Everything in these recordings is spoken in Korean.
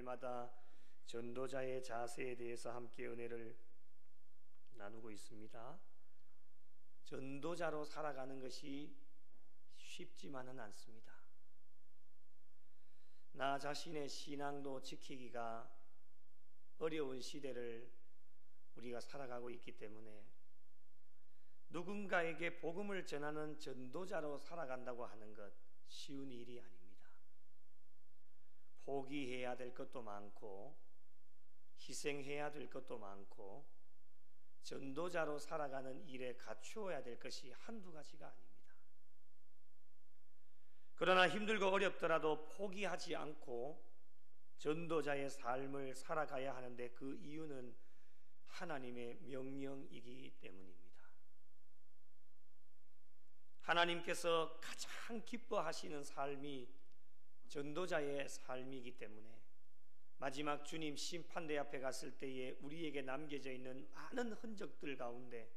주일마다 전도자의 자세에 대해서 함께 은혜를 나누고 있습니다. 전도자로 살아가는 것이 쉽지만은 않습니다. 나 자신의 신앙도 지키기가 어려운 시대를 우리가 살아가고 있기 때문에 누군가에게 복음을 전하는 전도자로 살아간다고 하는 것 쉬운 일이 아닙니다. 포기해야 될 것도 많고 희생해야 될 것도 많고 전도자로 살아가는 일에 갖추어야 될 것이 한두 가지가 아닙니다. 그러나 힘들고 어렵더라도 포기하지 않고 전도자의 삶을 살아가야 하는데 그 이유는 하나님의 명령이기 때문입니다. 하나님께서 가장 기뻐하시는 삶이 전도자의 삶이기 때문에 마지막 주님 심판대 앞에 갔을 때에 우리에게 남겨져 있는 많은 흔적들 가운데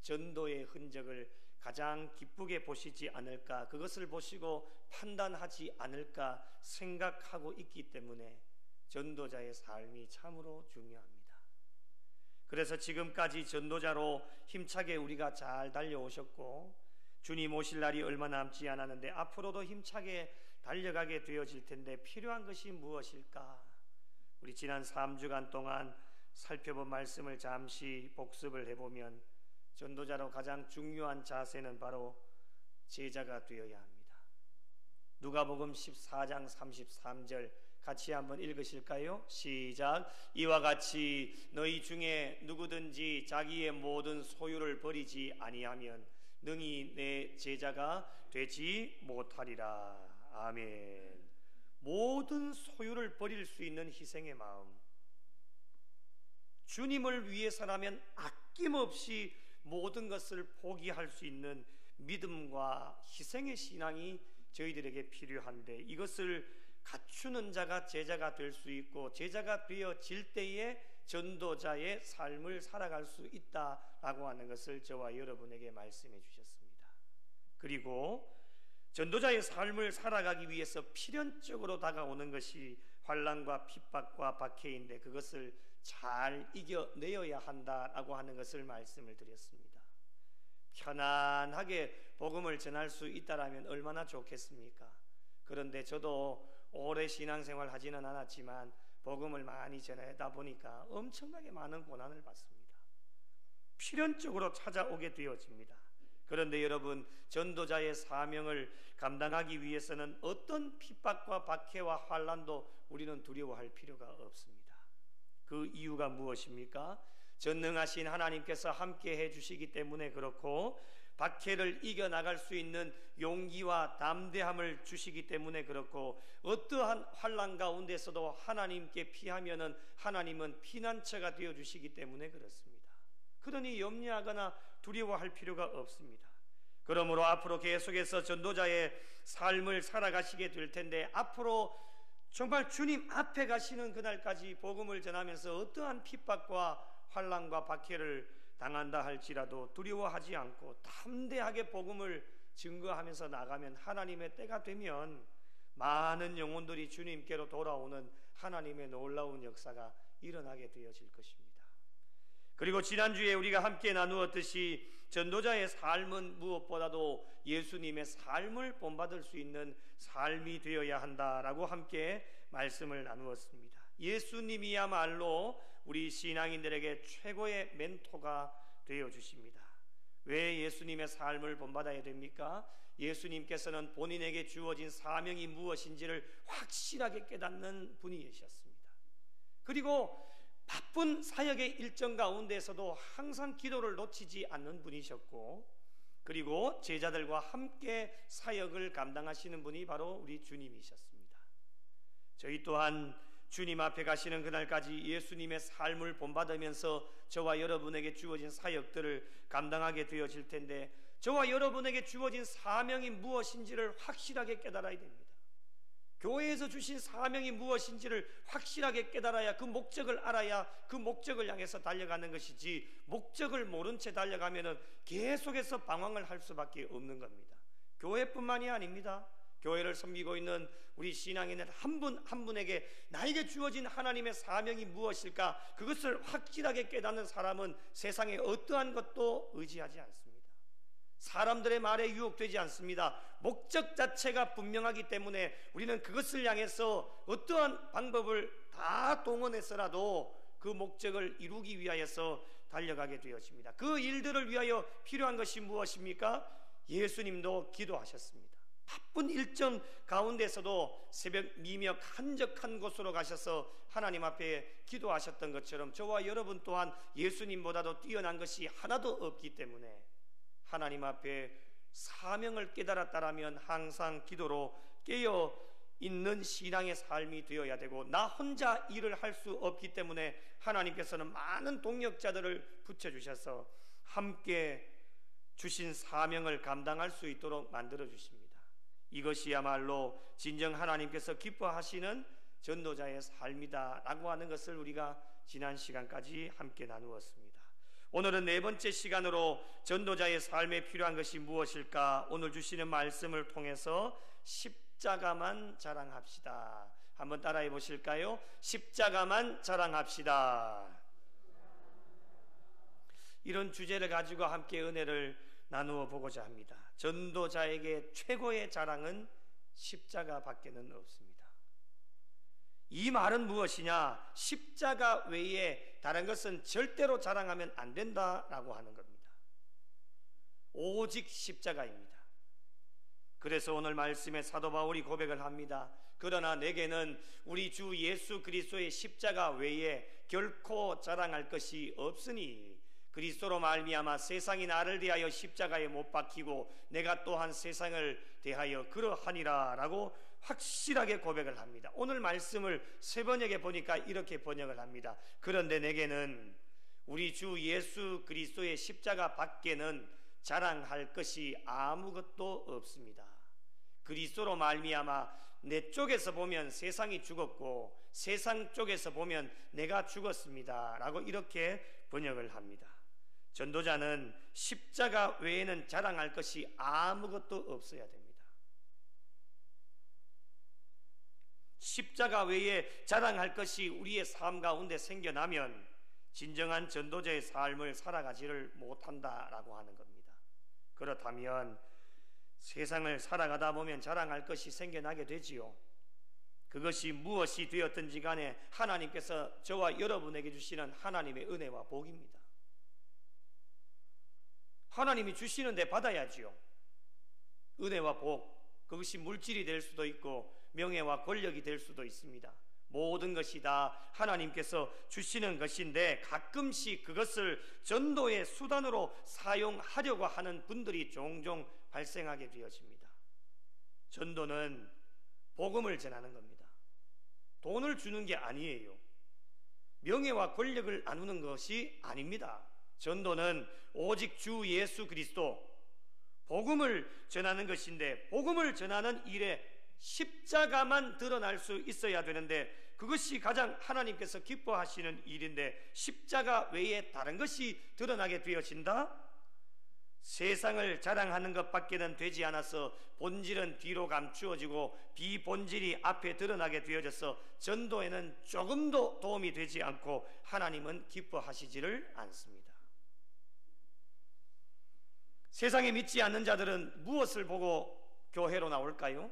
전도의 흔적을 가장 기쁘게 보시지 않을까, 그것을 보시고 판단하지 않을까 생각하고 있기 때문에 전도자의 삶이 참으로 중요합니다. 그래서 지금까지 전도자로 힘차게 우리가 잘 달려오셨고 주님 오실 날이 얼마 남지 않았는데 앞으로도 힘차게 달려가게 되어질 텐데 필요한 것이 무엇일까? 우리 지난 3주간 동안 살펴본 말씀을 잠시 복습을 해보면 전도자로 가장 중요한 자세는 바로 제자가 되어야 합니다. 누가복음 14장 33절 같이 한번 읽으실까요? 시작. 이와 같이 너희 중에 누구든지 자기의 모든 소유를 버리지 아니하면 능히 내 제자가 되지 못하리라. 아멘. 모든 소유를 버릴 수 있는 희생의 마음, 주님을 위해서라면 아낌없이 모든 것을 포기할 수 있는 믿음과 희생의 신앙이 저희들에게 필요한데 이것을 갖추는 자가 제자가 될 수 있고 제자가 되어질 때에 전도자의 삶을 살아갈 수 있다라고 하는 것을 저와 여러분에게 말씀해 주셨습니다. 그리고 전도자의 삶을 살아가기 위해서 필연적으로 다가오는 것이 환난과 핍박과 박해인데 그것을 잘 이겨내어야 한다라고 하는 것을 말씀을 드렸습니다. 편안하게 복음을 전할 수 있다라면 얼마나 좋겠습니까? 그런데 저도 오래 신앙생활 하지는 않았지만 복음을 많이 전하다 보니까 엄청나게 많은 고난을 받습니다. 필연적으로 찾아오게 되어집니다. 그런데 여러분, 전도자의 사명을 감당하기 위해서는 어떤 핍박과 박해와 환난도 우리는 두려워할 필요가 없습니다. 그 이유가 무엇입니까? 전능하신 하나님께서 함께 해주시기 때문에 그렇고 박해를 이겨나갈 수 있는 용기와 담대함을 주시기 때문에 그렇고 어떠한 환난 가운데서도 하나님께 피하면은 하나님은 피난처가 되어주시기 때문에 그렇습니다. 그러니 염려하거나 두려워할 필요가 없습니다. 그러므로 앞으로 계속해서 전도자의 삶을 살아가시게 될 텐데 앞으로 정말 주님 앞에 가시는 그날까지 복음을 전하면서 어떠한 핍박과 환난과 박해를 당한다 할지라도 두려워하지 않고 담대하게 복음을 증거하면서 나가면 하나님의 때가 되면 많은 영혼들이 주님께로 돌아오는 하나님의 놀라운 역사가 일어나게 되어질 것입니다. 그리고 지난주에 우리가 함께 나누었듯이 전도자의 삶은 무엇보다도 예수님의 삶을 본받을 수 있는 삶이 되어야 한다라고 함께 말씀을 나누었습니다. 예수님이야말로 우리 신앙인들에게 최고의 멘토가 되어주십니다. 왜 예수님의 삶을 본받아야 됩니까? 예수님께서는 본인에게 주어진 사명이 무엇인지를 확실하게 깨닫는 분이셨습니다. 그리고 바쁜 사역의 일정 가운데서도 항상 기도를 놓치지 않는 분이셨고 그리고 제자들과 함께 사역을 감당하시는 분이 바로 우리 주님이셨습니다. 저희 또한 주님 앞에 가시는 그날까지 예수님의 삶을 본받으면서 저와 여러분에게 주어진 사역들을 감당하게 되어질 텐데 저와 여러분에게 주어진 사명이 무엇인지를 확실하게 깨달아야 됩니다. 교회에서 주신 사명이 무엇인지를 확실하게 깨달아야 그 목적을 알아야 그 목적을 향해서 달려가는 것이지 목적을 모른 채 달려가면 계속해서 방황을 할 수밖에 없는 겁니다. 교회뿐만이 아닙니다. 교회를 섬기고 있는 우리 신앙인들 한 분 한 분에게 나에게 주어진 하나님의 사명이 무엇일까? 그것을 확실하게 깨닫는 사람은 세상에 어떠한 것도 의지하지 않습니다. 사람들의 말에 유혹되지 않습니다. 목적 자체가 분명하기 때문에 우리는 그것을 향해서 어떠한 방법을 다 동원해서라도 그 목적을 이루기 위하여서 달려가게 되어집니다. 그 일들을 위하여 필요한 것이 무엇입니까? 예수님도 기도하셨습니다. 바쁜 일정 가운데서도 새벽 미명 한적한 곳으로 가셔서 하나님 앞에 기도하셨던 것처럼 저와 여러분 또한 예수님보다도 뛰어난 것이 하나도 없기 때문에 하나님 앞에 사명을 깨달았다라면 항상 기도로 깨어 있는 신앙의 삶이 되어야 되고, 나 혼자 일을 할 수 없기 때문에 하나님께서는 많은 동력자들을 붙여주셔서 함께 주신 사명을 감당할 수 있도록 만들어 주십니다. 이것이야말로 진정 하나님께서 기뻐하시는 전도자의 삶이다 라고 하는 것을 우리가 지난 시간까지 함께 나누었습니다. 오늘은 네 번째 시간으로 전도자의 삶에 필요한 것이 무엇일까? 오늘 주시는 말씀을 통해서 십자가만 자랑합시다. 한번 따라해 보실까요? 십자가만 자랑합시다. 이런 주제를 가지고 함께 은혜를 나누어 보고자 합니다. 전도자에게 최고의 자랑은 십자가밖에는 없습니다. 이 말은 무엇이냐? 십자가 외에 다른 것은 절대로 자랑하면 안 된다라고 하는 겁니다. 오직 십자가입니다. 그래서 오늘 말씀에 사도 바울이 고백을 합니다. 그러나 내게는 우리 주 예수 그리스도의 십자가 외에 결코 자랑할 것이 없으니 그리스도로 말미암아 세상이 나를 대하여 십자가에 못 박히고 내가 또한 세상을 대하여 그러하니라 라고 확실하게 고백을 합니다. 오늘 말씀을 세 번역에 보니까 이렇게 번역을 합니다. 그런데 내게는 우리 주 예수 그리스도의 십자가 밖에는 자랑할 것이 아무것도 없습니다. 그리스도로 말미암아 내 쪽에서 보면 세상이 죽었고 세상 쪽에서 보면 내가 죽었습니다 라고 이렇게 번역을 합니다. 전도자는 십자가 외에는 자랑할 것이 아무것도 없어야 됩니다. 십자가 외에 자랑할 것이 우리의 삶 가운데 생겨나면 진정한 전도자의 삶을 살아가지를 못한다라고 하는 겁니다. 그렇다면 세상을 살아가다 보면 자랑할 것이 생겨나게 되지요. 그것이 무엇이 되었든지 간에 하나님께서 저와 여러분에게 주시는 하나님의 은혜와 복입니다. 하나님이 주시는데 받아야지요. 은혜와 복, 그것이 물질이 될 수도 있고 명예와 권력이 될 수도 있습니다. 모든 것이 다 하나님께서 주시는 것인데 가끔씩 그것을 전도의 수단으로 사용하려고 하는 분들이 종종 발생하게 되어집니다. 전도는 복음을 전하는 겁니다. 돈을 주는 게 아니에요. 명예와 권력을 나누는 것이 아닙니다. 전도는 오직 주 예수 그리스도 복음을 전하는 것인데, 복음을 전하는 일에 십자가만 드러날 수 있어야 되는데 그것이 가장 하나님께서 기뻐하시는 일인데 십자가 외에 다른 것이 드러나게 되어진다? 세상을 자랑하는 것밖에는 되지 않아서 본질은 뒤로 감추어지고 비본질이 앞에 드러나게 되어져서 전도에는 조금도 도움이 되지 않고 하나님은 기뻐하시지를 않습니다. 세상에 믿지 않는 자들은 무엇을 보고 교회로 나올까요?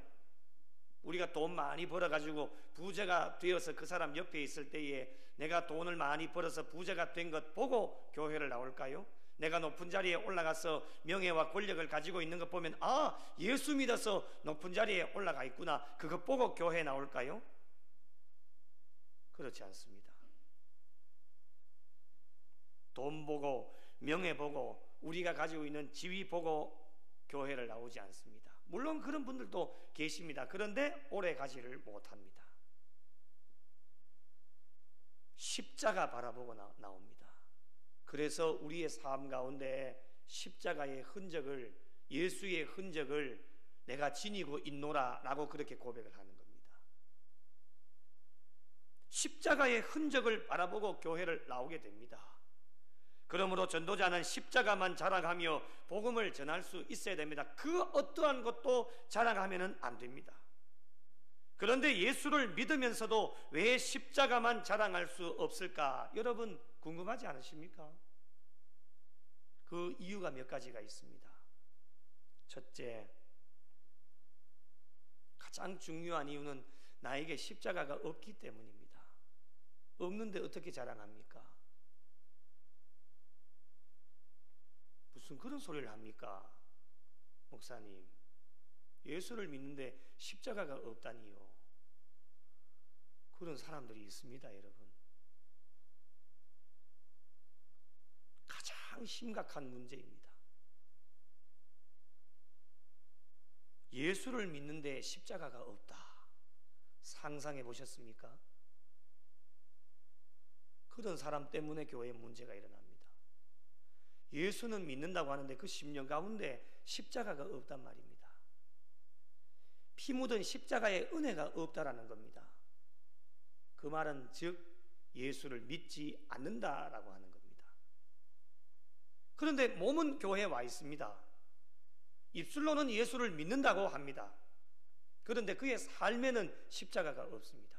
우리가 돈 많이 벌어가지고 부자가 되어서 그 사람 옆에 있을 때에 내가 돈을 많이 벌어서 부자가 된 것 보고 교회를 나올까요? 내가 높은 자리에 올라가서 명예와 권력을 가지고 있는 것 보면 아, 예수 믿어서 높은 자리에 올라가 있구나, 그것 보고 교회에 나올까요? 그렇지 않습니다. 돈 보고 명예 보고 우리가 가지고 있는 지위 보고 교회를 나오지 않습니다. 물론 그런 분들도 계십니다. 그런데 오래 가지를 못합니다. 십자가 바라보고 나옵니다. 그래서 우리의 삶 가운데 십자가의 흔적을, 예수의 흔적을 내가 지니고 있노라 라고 그렇게 고백을 하는 겁니다. 십자가의 흔적을 바라보고 교회를 나오게 됩니다. 그러므로 전도자는 십자가만 자랑하며 복음을 전할 수 있어야 됩니다. 그 어떠한 것도 자랑하면 안 됩니다. 그런데 예수를 믿으면서도 왜 십자가만 자랑할 수 없을까? 여러분 궁금하지 않으십니까? 그 이유가 몇 가지가 있습니다. 첫째, 가장 중요한 이유는 나에게 십자가가 없기 때문입니다. 없는데 어떻게 자랑합니까? 무슨 그런 소리를 합니까? 목사님, 예수를 믿는데 십자가가 없다니요. 그런 사람들이 있습니다, 여러분. 가장 심각한 문제입니다. 예수를 믿는데 십자가가 없다. 상상해 보셨습니까? 그런 사람 때문에 교회에 문제가 일어납니다. 예수는 믿는다고 하는데 그 심령 가운데 십자가가 없단 말입니다. 피 묻은 십자가의 은혜가 없다라는 겁니다. 그 말은 즉 예수를 믿지 않는다라고 하는 겁니다. 그런데 몸은 교회에 와 있습니다. 입술로는 예수를 믿는다고 합니다. 그런데 그의 삶에는 십자가가 없습니다.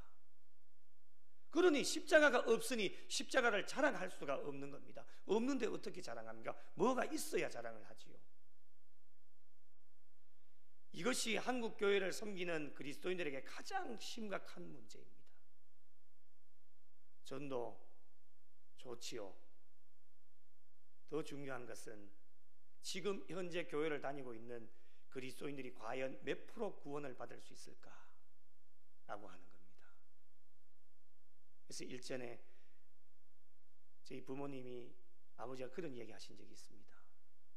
그러니 십자가가 없으니 십자가를 자랑할 수가 없는 겁니다. 없는데 어떻게 자랑합니까? 뭐가 있어야 자랑을 하지요. 이것이 한국 교회를 섬기는 그리스도인들에게 가장 심각한 문제입니다. 전도 좋지요. 더 중요한 것은 지금 현재 교회를 다니고 있는 그리스도인들이 과연 몇 프로 구원을 받을 수 있을까라고 하는 겁니다. 그래서 일전에 저희 부모님이 아버지가 그런 얘기 하신 적이 있습니다.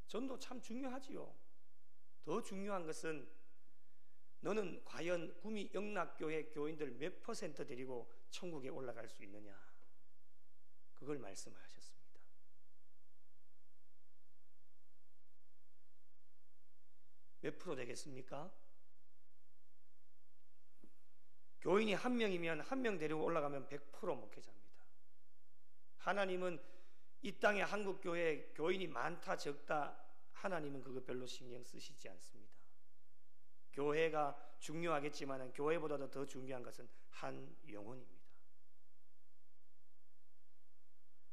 전도 참 중요하지요. 더 중요한 것은 너는 과연 구미 영락교회 교인들 몇 % 데리고 천국에 올라갈 수 있느냐, 그걸 말씀하셨습니다. 몇 프로 되겠습니까? 교인이 한 명이면 한 명 데리고 올라가면 100% 목회자입니다. 하나님은 이 땅에 한국교회 교인이 많다 적다, 하나님은 그거 별로 신경 쓰시지 않습니다. 교회가 중요하겠지만 교회보다도 더 중요한 것은 한 영혼입니다.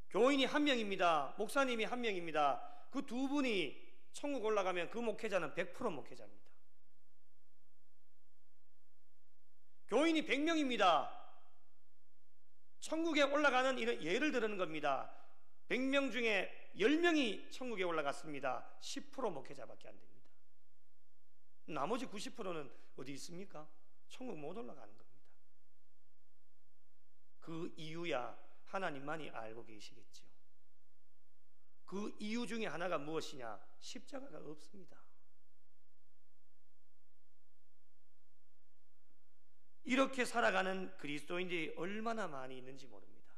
교인이 한 명입니다. 목사님이 한 명입니다. 그 두 분이 천국 올라가면 그 목회자는 100% 목회자입니다. 교인이 100명입니다. 천국에 올라가는 이런 예를 들는 겁니다. 100명 중에 10명이 천국에 올라갔습니다. 10% 목회자밖에 안 됩니다. 나머지 90%는 어디 있습니까? 천국 못 올라가는 겁니다. 그 이유야 하나님만이 알고 계시겠지요. 그 이유 중에 하나가 무엇이냐? 십자가가 없습니다. 이렇게 살아가는 그리스도인들이 얼마나 많이 있는지 모릅니다.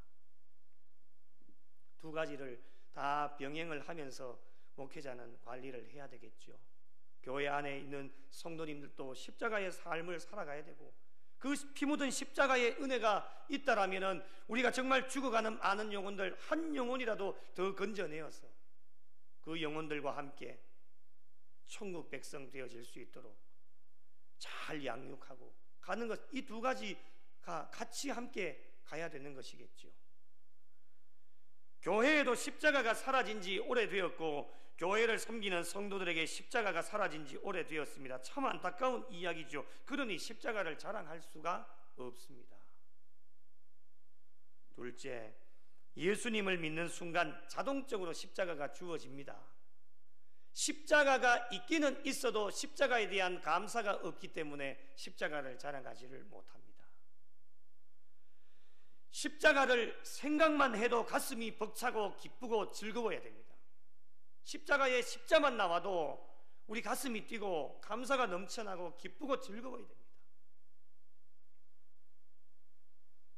두 가지를 다 병행을 하면서 목회자는 관리를 해야 되겠죠. 교회 안에 있는 성도님들도 십자가의 삶을 살아가야 되고, 그 피 묻은 십자가의 은혜가 있다라면은 우리가 정말 죽어가는 많은 영혼들 한 영혼이라도 더 건져내어서 그 영혼들과 함께 천국 백성 되어질 수 있도록 잘 양육하고 가는 것, 이 두 가지가 같이 함께 가야 되는 것이겠죠. 교회에도 십자가가 사라진 지 오래되었고 교회를 섬기는 성도들에게 십자가가 사라진 지 오래되었습니다. 참 안타까운 이야기죠. 그러니 십자가를 자랑할 수가 없습니다. 둘째, 예수님을 믿는 순간 자동적으로 십자가가 주어집니다. 십자가가 있기는 있어도 십자가에 대한 감사가 없기 때문에 십자가를 자랑하지를 못합니다. 십자가를 생각만 해도 가슴이 벅차고 기쁘고 즐거워야 됩니다. 십자가에 십자만 나와도 우리 가슴이 뛰고 감사가 넘쳐나고 기쁘고 즐거워야 됩니다.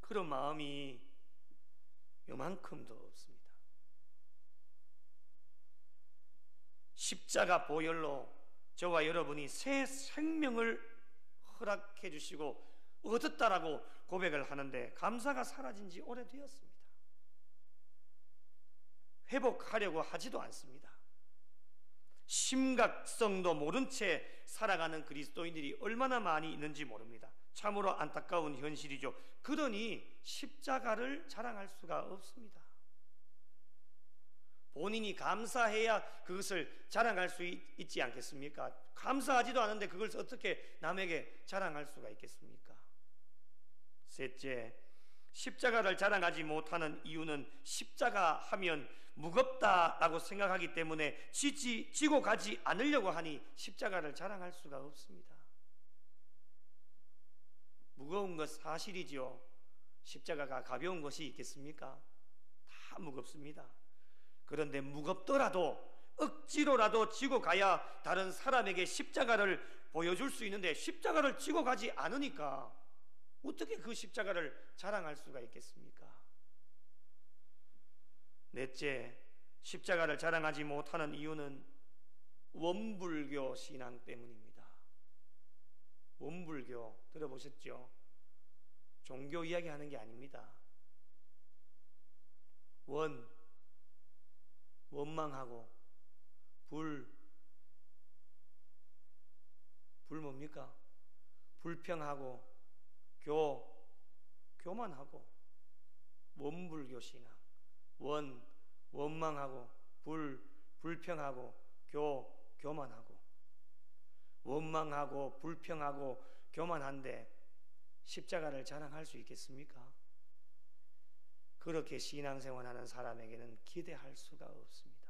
그런 마음이 요만큼도 없습니다. 십자가 보혈로 저와 여러분이 새 생명을 허락해 주시고 얻었다라고 고백을 하는데 감사가 사라진 지 오래되었습니다. 회복하려고 하지도 않습니다. 심각성도 모른 채 살아가는 그리스도인들이 얼마나 많이 있는지 모릅니다. 참으로 안타까운 현실이죠. 그러니 십자가를 자랑할 수가 없습니다. 본인이 감사해야 그것을 자랑할 수 있지 않겠습니까? 감사하지도 않은데 그걸 어떻게 남에게 자랑할 수가 있겠습니까? 셋째, 십자가를 자랑하지 못하는 이유는 십자가 하면 무겁다라고 생각하기 때문에 지고 가지 않으려고 하니 십자가를 자랑할 수가 없습니다. 무거운 것 사실이죠. 십자가가 가벼운 것이 있겠습니까? 다 무겁습니다. 그런데 무겁더라도 억지로라도 지고 가야 다른 사람에게 십자가를 보여줄 수 있는데 십자가를 지고 가지 않으니까 어떻게 그 십자가를 자랑할 수가 있겠습니까? 넷째, 십자가를 자랑하지 못하는 이유는 원불교 신앙 때문입니다. 원불교 들어보셨죠? 종교 이야기하는 게 아닙니다. 원망하고 불 뭡니까? 불평하고 교만하고 원불교 신앙. 원망하고 불평하고 교만하고 원망하고 불평하고 교만한데 십자가를 자랑할 수 있겠습니까? 그렇게 신앙생활하는 사람에게는 기대할 수가 없습니다.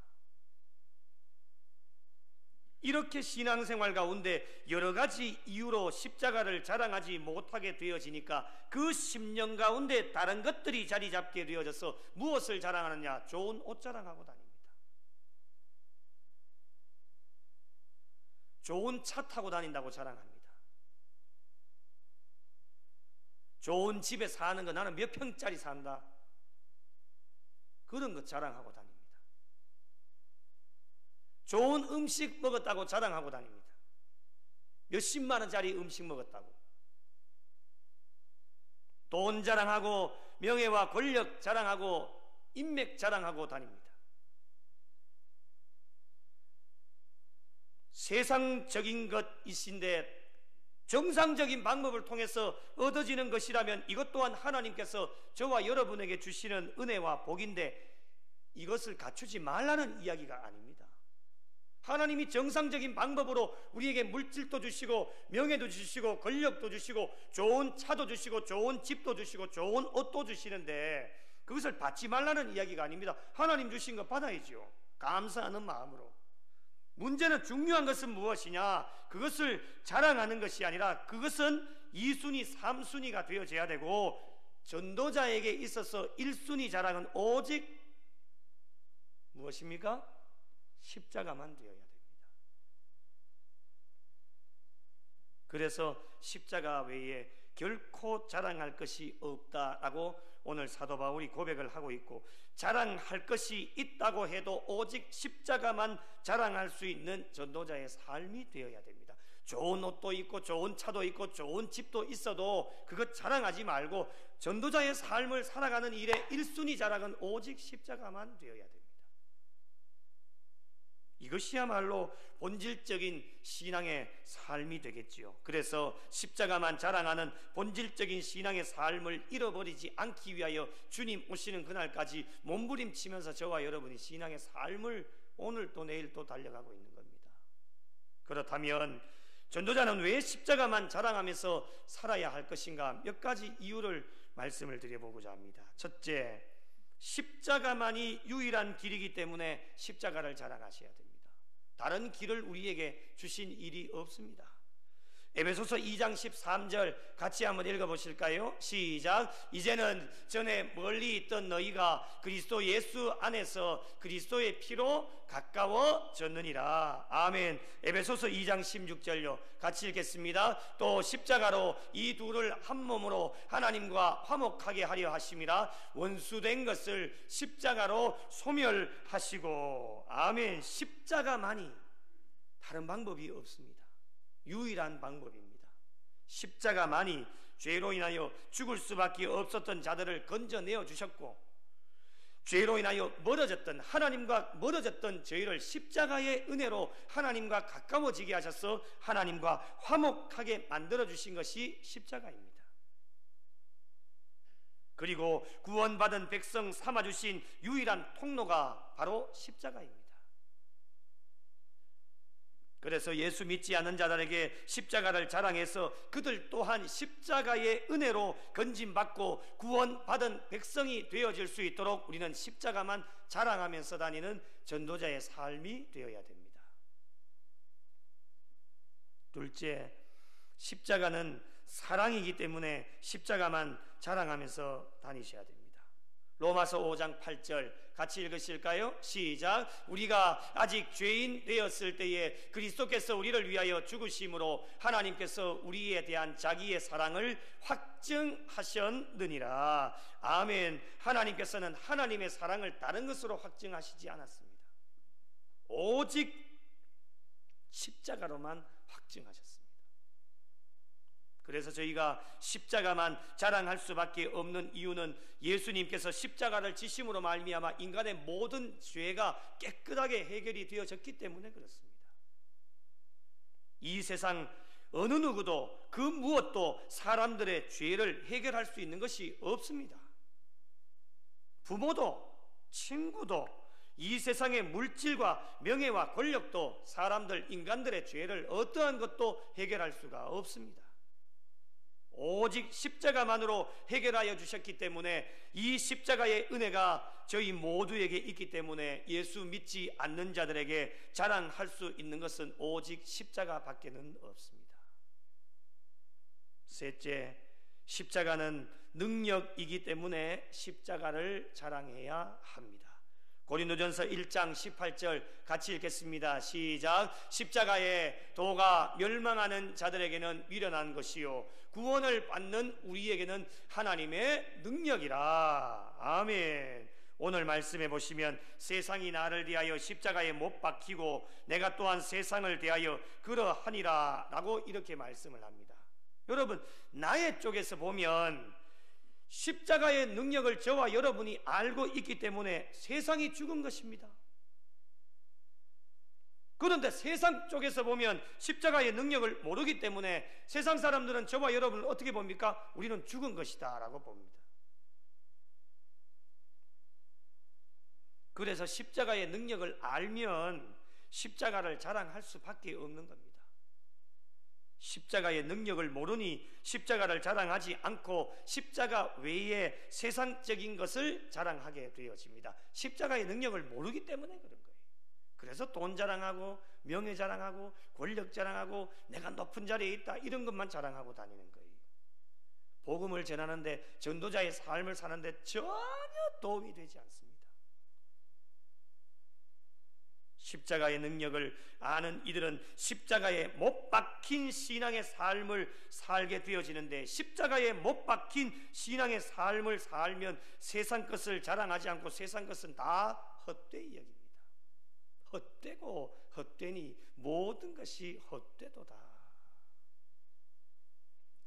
이렇게 신앙생활 가운데 여러 가지 이유로 십자가를 자랑하지 못하게 되어지니까 그 10년 가운데 다른 것들이 자리 잡게 되어져서 무엇을 자랑하느냐? 좋은 옷 자랑하고 다닙니다. 좋은 차 타고 다닌다고 자랑합니다. 좋은 집에 사는 거, 나는 몇 평짜리 산다, 그런 것 자랑하고 다닙니다. 좋은 음식 먹었다고 자랑하고 다닙니다. 몇십만 원짜리 음식 먹었다고. 돈 자랑하고 명예와 권력 자랑하고 인맥 자랑하고 다닙니다. 세상적인 것이신데 정상적인 방법을 통해서 얻어지는 것이라면 이것 또한 하나님께서 저와 여러분에게 주시는 은혜와 복인데 이것을 갖추지 말라는 이야기가 아닙니다. 하나님이 정상적인 방법으로 우리에게 물질도 주시고 명예도 주시고 권력도 주시고 좋은 차도 주시고 좋은 집도 주시고 좋은 옷도 주시는데 그것을 받지 말라는 이야기가 아닙니다. 하나님 주신 거 받아야죠. 감사하는 마음으로. 문제는 중요한 것은 무엇이냐? 그것을 자랑하는 것이 아니라 그것은 2순위, 3순위가 되어져야 되고 전도자에게 있어서 1순위 자랑은 오직 무엇입니까? 십자가만 되어야 됩니다. 그래서 십자가 외에 결코 자랑할 것이 없다라고 오늘 사도 바울이 고백을 하고 있고, 자랑할 것이 있다고 해도 오직 십자가만 자랑할 수 있는 전도자의 삶이 되어야 됩니다. 좋은 옷도 있고 좋은 차도 있고 좋은 집도 있어도 그것 자랑하지 말고 전도자의 삶을 살아가는 일에 1순위 자랑은 오직 십자가만 되어야 됩니다. 이것이야말로 본질적인 신앙의 삶이 되겠지요. 그래서 십자가만 자랑하는 본질적인 신앙의 삶을 잃어버리지 않기 위하여 주님 오시는 그날까지 몸부림치면서 저와 여러분이 신앙의 삶을 오늘 또 내일 또 달려가고 있는 겁니다. 그렇다면 전도자는 왜 십자가만 자랑하면서 살아야 할 것인가? 몇 가지 이유를 말씀을 드려보고자 합니다. 첫째, 십자가만이 유일한 길이기 때문에 십자가를 자랑하셔야 됩니다. 다른 길을 우리에게 주신 일이 없습니다. 에베소서 2장 13절 같이 한번 읽어보실까요? 시작. 이제는 전에 멀리 있던 너희가 그리스도 예수 안에서 그리스도의 피로 가까워졌느니라. 아멘. 에베소서 2장 16절요. 같이 읽겠습니다. 또 십자가로 이 둘을 한 몸으로 하나님과 화목하게 하려 하심이라. 원수된 것을 십자가로 소멸하시고. 아멘. 십자가만이, 다른 방법이 없습니다. 유일한 방법입니다. 십자가만이 죄로 인하여 죽을 수밖에 없었던 자들을 건져내어 주셨고, 죄로 인하여 멀어졌던, 하나님과 멀어졌던 저희를 십자가의 은혜로 하나님과 가까워지게 하셔서 하나님과 화목하게 만들어주신 것이 십자가입니다. 그리고 구원받은 백성 삼아주신 유일한 통로가 바로 십자가입니다. 그래서 예수 믿지 않는 자들에게 십자가를 자랑해서 그들 또한 십자가의 은혜로 건짐받고 구원받은 백성이 되어질 수 있도록 우리는 십자가만 자랑하면서 다니는 전도자의 삶이 되어야 됩니다. 둘째, 십자가는 사랑이기 때문에 십자가만 자랑하면서 다니셔야 됩니다. 로마서 5장 8절 같이 읽으실까요? 시작. 우리가 아직 죄인 되었을 때에 그리스도께서 우리를 위하여 죽으심으로 하나님께서 우리에 대한 자기의 사랑을 확증하셨느니라. 아멘. 하나님께서는 하나님의 사랑을 다른 것으로 확증하시지 않았습니다. 오직 십자가로만 확증하셨습니다. 그래서 저희가 십자가만 자랑할 수밖에 없는 이유는 예수님께서 십자가를 지심으로 말미암아 인간의 모든 죄가 깨끗하게 해결이 되어졌기 때문에 그렇습니다. 이 세상 어느 누구도 그 무엇도 사람들의 죄를 해결할 수 있는 것이 없습니다. 부모도 친구도 이 세상의 물질과 명예와 권력도 사람들 인간들의 죄를 어떠한 것도 해결할 수가 없습니다. 오직 십자가만으로 해결하여 주셨기 때문에 이 십자가의 은혜가 저희 모두에게 있기 때문에 예수 믿지 않는 자들에게 자랑할 수 있는 것은 오직 십자가밖에는 없습니다. 셋째, 십자가는 능력이기 때문에 십자가를 자랑해야 합니다. 고린도전서 1장 18절 같이 읽겠습니다. 시작. 십자가의 도가 멸망하는 자들에게는 미련한 것이요 구원을 받는 우리에게는 하나님의 능력이라. 아멘. 오늘 말씀해 보시면 세상이 나를 대하여 십자가에 못 박히고 내가 또한 세상을 대하여 그러하니라 라고 이렇게 말씀을 합니다. 여러분, 나의 쪽에서 보면 십자가의 능력을 저와 여러분이 알고 있기 때문에 세상이 죽은 것입니다. 그런데 세상 쪽에서 보면 십자가의 능력을 모르기 때문에 세상 사람들은 저와 여러분을 어떻게 봅니까? 우리는 죽은 것이다 라고 봅니다. 그래서 십자가의 능력을 알면 십자가를 자랑할 수밖에 없는 겁니다. 십자가의 능력을 모르니 십자가를 자랑하지 않고 십자가 외에 세상적인 것을 자랑하게 되어집니다. 십자가의 능력을 모르기 때문에 그런 거예요. 그래서 돈 자랑하고 명예 자랑하고 권력 자랑하고 내가 높은 자리에 있다 이런 것만 자랑하고 다니는 거예요. 복음을 전하는데 전도자의 삶을 사는데 전혀 도움이 되지 않습니다. 십자가의 능력을 아는 이들은 십자가에 못 박힌 신앙의 삶을 살게 되어지는데 십자가에 못 박힌 신앙의 삶을 살면 세상 것을 자랑하지 않고 세상 것은 다 헛되이 여깁니다. 헛되고 헛되니 모든 것이 헛되도다.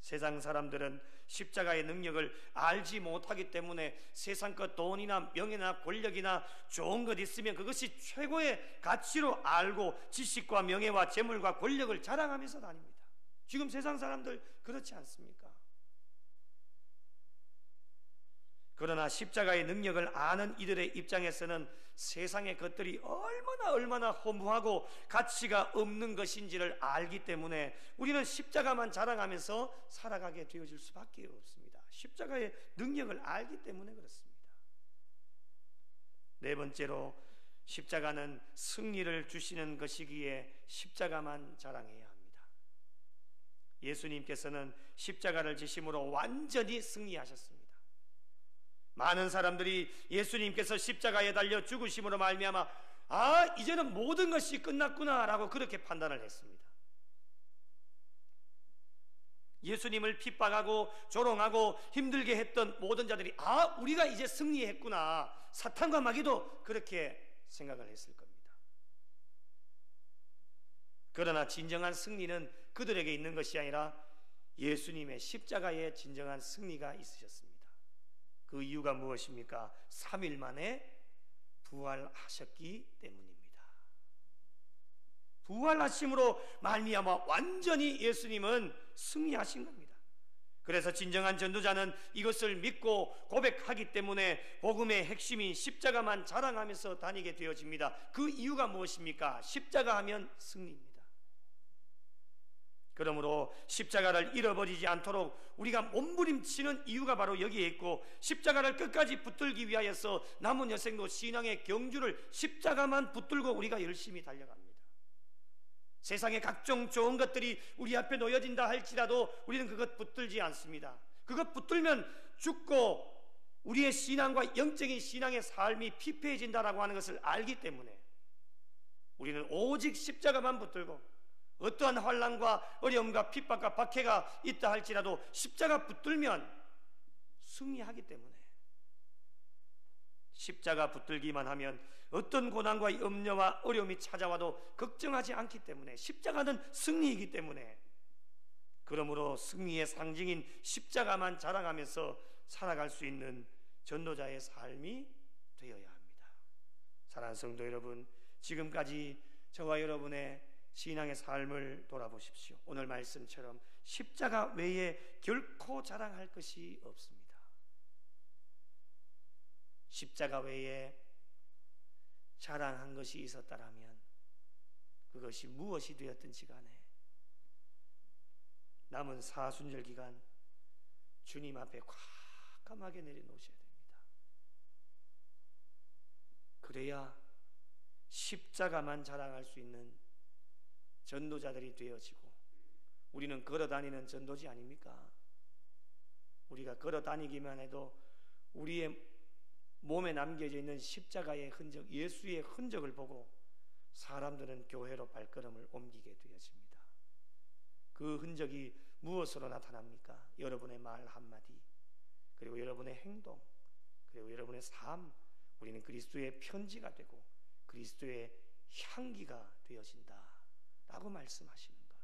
세상 사람들은 십자가의 능력을 알지 못하기 때문에 세상껏 돈이나 명예나 권력이나 좋은 것 있으면 그것이 최고의 가치로 알고 지식과 명예와 재물과 권력을 자랑하면서 다닙니다. 지금 세상 사람들 그렇지 않습니까? 그러나 십자가의 능력을 아는 이들의 입장에서는 세상의 것들이 얼마나 허무하고 가치가 없는 것인지를 알기 때문에 우리는 십자가만 자랑하면서 살아가게 되어질 수밖에 없습니다. 십자가의 능력을 알기 때문에 그렇습니다. 네 번째로 십자가는 승리를 주시는 것이기에 십자가만 자랑해야 합니다. 예수님께서는 십자가를 지심으로 완전히 승리하셨습니다. 많은 사람들이 예수님께서 십자가에 달려 죽으심으로 말미암아 이제는 모든 것이 끝났구나 라고 그렇게 판단을 했습니다. 예수님을 핍박하고 조롱하고 힘들게 했던 모든 자들이 우리가 이제 승리했구나, 사탄과 마귀도 그렇게 생각을 했을 겁니다. 그러나 진정한 승리는 그들에게 있는 것이 아니라 예수님의 십자가에 진정한 승리가 있으셨습니다. 그 이유가 무엇입니까? 3일 만에 부활하셨기 때문입니다. 부활하심으로 말미암아 완전히 예수님은 승리하신 겁니다. 그래서 진정한 전도자는 이것을 믿고 고백하기 때문에 복음의 핵심인 십자가만 자랑하면서 다니게 되어집니다. 그 이유가 무엇입니까? 십자가 하면 승리입니다. 그러므로 십자가를 잃어버리지 않도록 우리가 몸부림치는 이유가 바로 여기에 있고, 십자가를 끝까지 붙들기 위하여서 남은 여생도 신앙의 경주를 십자가만 붙들고 우리가 열심히 달려갑니다. 세상의 각종 좋은 것들이 우리 앞에 놓여진다 할지라도 우리는 그것 붙들지 않습니다. 그것 붙들면 죽고 우리의 신앙과 영적인 신앙의 삶이 피폐해진다라고 하는 것을 알기 때문에 우리는 오직 십자가만 붙들고, 어떠한 환난과 어려움과 핍박과 박해가 있다 할지라도 십자가 붙들면 승리하기 때문에, 십자가 붙들기만 하면 어떤 고난과 염려와 어려움이 찾아와도 걱정하지 않기 때문에, 십자가는 승리이기 때문에, 그러므로 승리의 상징인 십자가만 자랑하면서 살아갈 수 있는 전도자의 삶이 되어야 합니다. 사랑하는 성도 여러분, 지금까지 저와 여러분의 신앙의 삶을 돌아보십시오. 오늘 말씀처럼 십자가 외에 결코 자랑할 것이 없습니다. 십자가 외에 자랑한 것이 있었다라면 그것이 무엇이 되었든지 간에 남은 사순절 기간 주님 앞에 과감하게 내려놓으셔야 됩니다. 그래야 십자가만 자랑할 수 있는 전도자들이 되어지고, 우리는 걸어다니는 전도지 아닙니까? 우리가 걸어다니기만 해도 우리의 몸에 남겨져 있는 십자가의 흔적, 예수의 흔적을 보고 사람들은 교회로 발걸음을 옮기게 되어집니다. 그 흔적이 무엇으로 나타납니까? 여러분의 말 한마디, 그리고 여러분의 행동, 그리고 여러분의 삶. 우리는 그리스도의 편지가 되고 그리스도의 향기가 되어진다 라고 말씀하시는 것.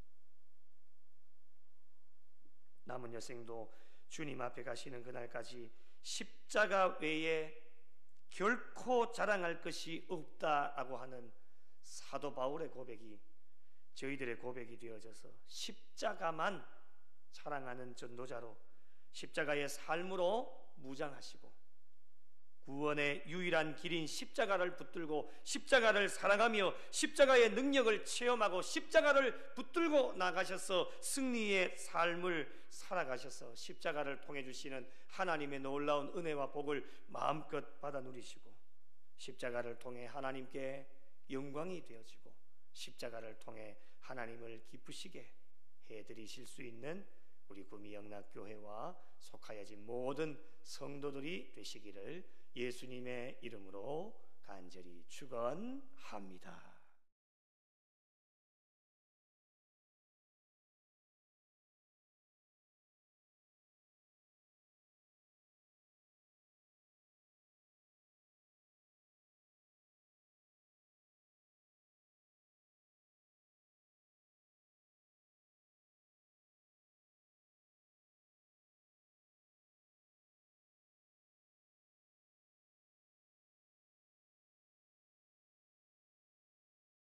남은 여생도 주님 앞에 가시는 그날까지 십자가 외에 결코 자랑할 것이 없다라고 하는 사도 바울의 고백이 저희들의 고백이 되어져서 십자가만 자랑하는 전도자로, 십자가의 삶으로 무장하시고 구원의 유일한 길인 십자가를 붙들고 십자가를 사랑하며 십자가의 능력을 체험하고 십자가를 붙들고 나가셔서 승리의 삶을 살아가셔서 십자가를 통해 주시는 하나님의 놀라운 은혜와 복을 마음껏 받아 누리시고, 십자가를 통해 하나님께 영광이 되어지고 십자가를 통해 하나님을 기쁘시게 해드리실 수 있는 우리 구미영락교회와 속하여진 모든 성도들이 되시기를 예수님의 이름으로 간절히 축원합니다.